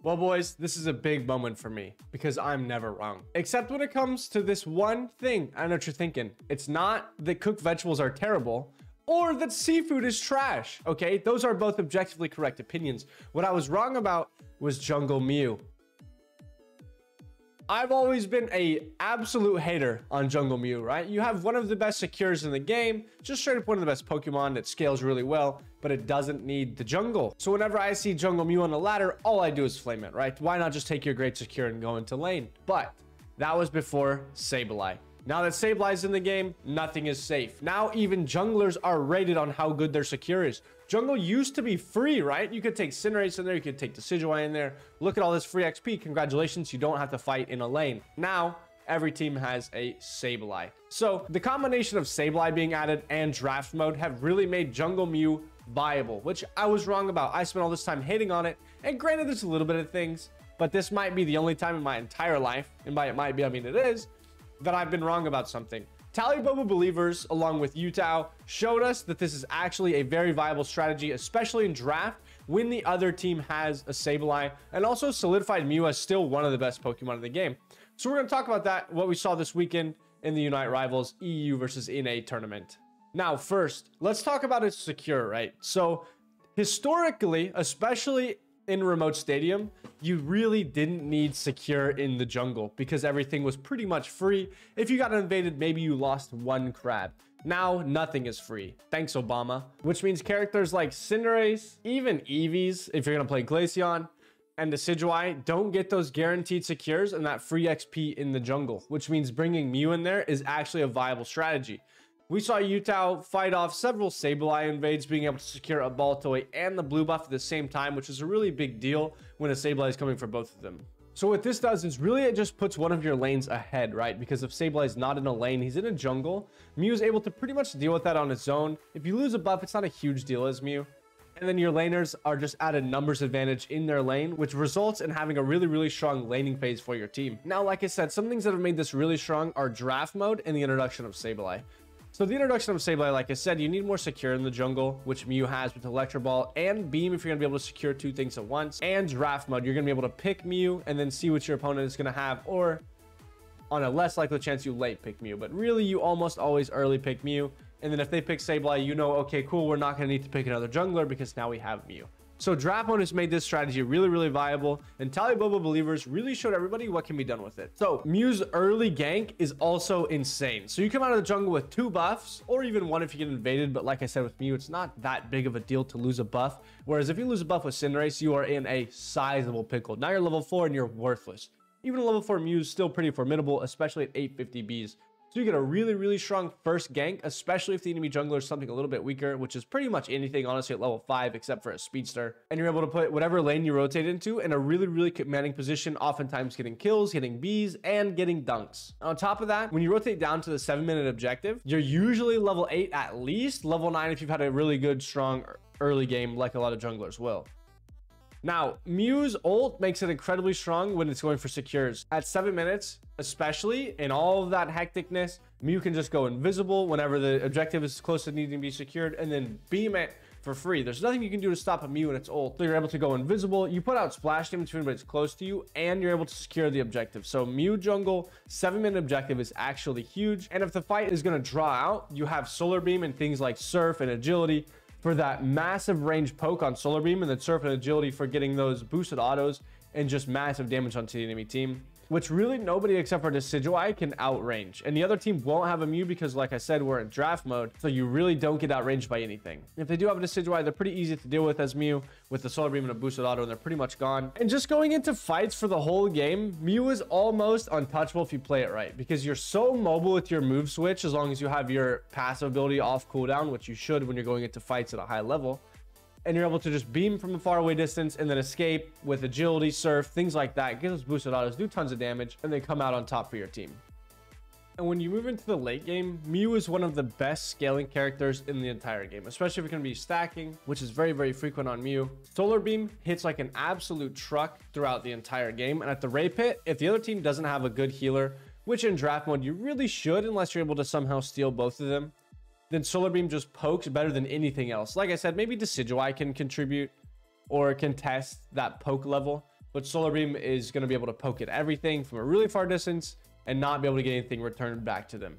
Well, boys, this is a big moment for me because I'm never wrong. Except when it comes to this one thing. I know what you're thinking. It's not that cooked vegetables are terrible or that seafood is trash, okay? Those are both objectively correct opinions. What I was wrong about was Jungle Mew. I've always been a absolute hater on Jungle Mew, right? You have one of the best secures in the game, just straight up one of the best Pokemon that scales really well, but it doesn't need the jungle. So whenever I see Jungle Mew on the ladder, all I do is flame it, right? Why not just take your great secure and go into lane? But that was before Sableye. Now that Sableye's in the game, nothing is safe. Now even junglers are rated on how good their secure is. Jungle used to be free, right? You could take Cinderace in there, you could take Decidueye in there. Look at all this free XP. Congratulations, you don't have to fight in a lane. Now, every team has a Sableye. So the combination of Sableye being added and draft mode have really made Jungle Mew viable, which I was wrong about. I spent all this time hating on it, and granted, there's a little bit of things, but this might be the only time in my entire life, and by it might be, I mean it is, that I've been wrong about something. Talibobo believers, along with Utah, showed us that this is actually a very viable strategy, especially in draft, when the other team has a Sableye, and also solidified Mew as still one of the best Pokemon in the game. So we're going to talk about that, what we saw this weekend in the Unite Rivals EU versus NA tournament. Now, first, let's talk about its secure, right? So historically, especially in remote stadium, you really didn't need secure in the jungle because everything was pretty much free. If you got invaded, maybe you lost one crab. Now nothing is free. Thanks, Obama. Which means characters like Cinderace, even Eevees, if you're gonna play Glaceon, and Decidueye don't get those guaranteed secures and that free XP in the jungle, which means bringing Mew in there is actually a viable strategy. We saw Utah fight off several Sableye invades, being able to secure a Baltoy and the blue buff at the same time, which is a really big deal when a Sableye is coming for both of them. So what this does is really it just puts one of your lanes ahead, right? Because if Sableye is not in a lane, he's in a jungle. Mew is able to pretty much deal with that on its own. If you lose a buff, it's not a huge deal as Mew. And then your laners are just at a numbers advantage in their lane, which results in having a really, really strong laning phase for your team. Now, like I said, some things that have made this really strong are draft mode and the introduction of Sableye. So the introduction of Sableye, like I said, you need more secure in the jungle, which Mew has with Electro Ball and Beam if you're going to be able to secure two things at once. And draft mode, you're going to be able to pick Mew and then see what your opponent is going to have, or on a less likely chance, you late pick Mew. But really, you almost always early pick Mew. And then if they pick Sableye, you know, okay, cool, we're not going to need to pick another jungler because now we have Mew. So draft mode has made this strategy really, really viable, and Talibobo believers really showed everybody what can be done with it. So Mew's early gank is also insane. So you come out of the jungle with 2 buffs, or even 1 if you get invaded, but like I said with Mew, it's not that big of a deal to lose a buff. Whereas if you lose a buff with Cinderace, you are in a sizable pickle. Now you're level 4 and you're worthless. Even a level 4 Mew is still pretty formidable, especially at 850 Bs. So you get a really, really strong first gank, especially if the enemy jungler is something a little bit weaker, which is pretty much anything, honestly, at level 5, except for a speedster. And you're able to put whatever lane you rotate into in a really, really commanding position, oftentimes getting kills, hitting Bs, and getting dunks. On top of that, when you rotate down to the 7-minute objective, you're usually level 8 at least, level 9 if you've had a really good, strong early game like a lot of junglers will. Now, Mew's ult makes it incredibly strong when it's going for secures. At 7 minutes, especially in all of that hecticness, Mew can just go invisible whenever the objective is close to needing to be secured and then beam it for free. There's nothing you can do to stop a Mew in its ult. So you're able to go invisible, you put out splash damage to anybody that's close to you, and you're able to secure the objective. So Mew jungle 7-minute objective is actually huge. And if the fight is going to draw out, you have Solar Beam and things like Surf and Agility for that massive range poke on Solar Beam, and then Surf and Agility for getting those boosted autos and just massive damage onto the enemy team, which really nobody except for Decidueye can outrange. And the other team won't have a Mew because, like I said, we're in draft mode, so you really don't get outranged by anything. If they do have a Decidueye, they're pretty easy to deal with as Mew with the Solar Beam and a boosted auto, and they're pretty much gone. And just going into fights for the whole game, Mew is almost untouchable if you play it right, because you're so mobile with your move switch as long as you have your passive ability off cooldown, which you should when you're going into fights at a high level. And you're able to just beam from a far away distance and then escape with agility, surf, things like that. Get those boosted autos, do tons of damage, and then come out on top for your team. And when you move into the late game, Mew is one of the best scaling characters in the entire game, especially if you're going to be stacking, which is very, very frequent on Mew. Solar Beam hits like an absolute truck throughout the entire game. And at the Ray Pit, if the other team doesn't have a good healer, which in draft mode you really should unless you're able to somehow steal both of them, then Solar Beam just pokes better than anything else. Like I said, maybe Decidueye can contribute or contest that poke level, but Solar Beam is going to be able to poke at everything from a really far distance and not be able to get anything returned back to them.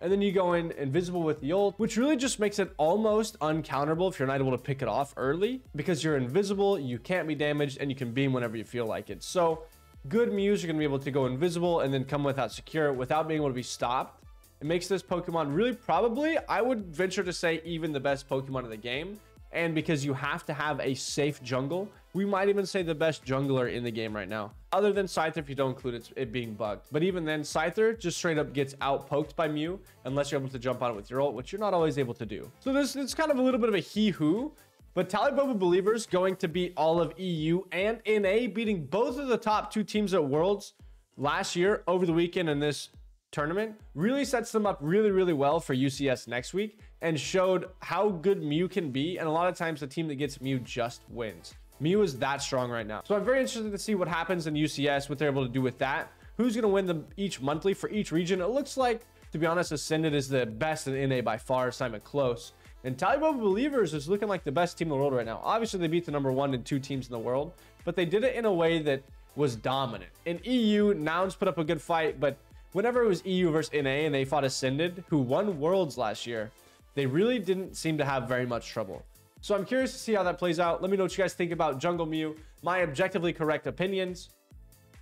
And then you go in invisible with the ult, which really just makes it almost uncounterable if you're not able to pick it off early, because you're invisible, you can't be damaged, and you can beam whenever you feel like it. So good Mews are going to be able to go invisible and then come without secure without being able to be stopped. It makes this Pokemon really probably, I would venture to say, even the best Pokemon in the game. And because you have to have a safe jungle, we might even say the best jungler in the game right now. Other than Scyther, if you don't include it being bugged. But even then, Scyther just straight up gets out-poked by Mew unless you're able to jump on it with your ult, which you're not always able to do. So it's kind of a little bit of a he-who. But Talibobo Believers going to beat all of EU and NA, beating both of the top 2 teams at Worlds last year over the weekend in this tournament, really sets them up really well for UCS next week and showed how good Mew can be. And a lot of times the team that gets Mew just wins. Mew is that strong right now. So I'm very interested to see what happens in UCS, what they're able to do with that. Who's going to win them each monthly for each region? It looks like, to be honest, Ascended is the best in NA by far. It's not even close. And Talibobo Believers is looking like the best team in the world right now. Obviously, they beat the number 1 and 2 teams in the world, but they did it in a way that was dominant. In EU, Nouns put up a good fight, but whenever it was EU versus NA and they fought Ascended, who won Worlds last year, they really didn't seem to have very much trouble. So I'm curious to see how that plays out. Let me know what you guys think about Jungle Mew, my objectively correct opinions,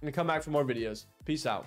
and come back for more videos. Peace out.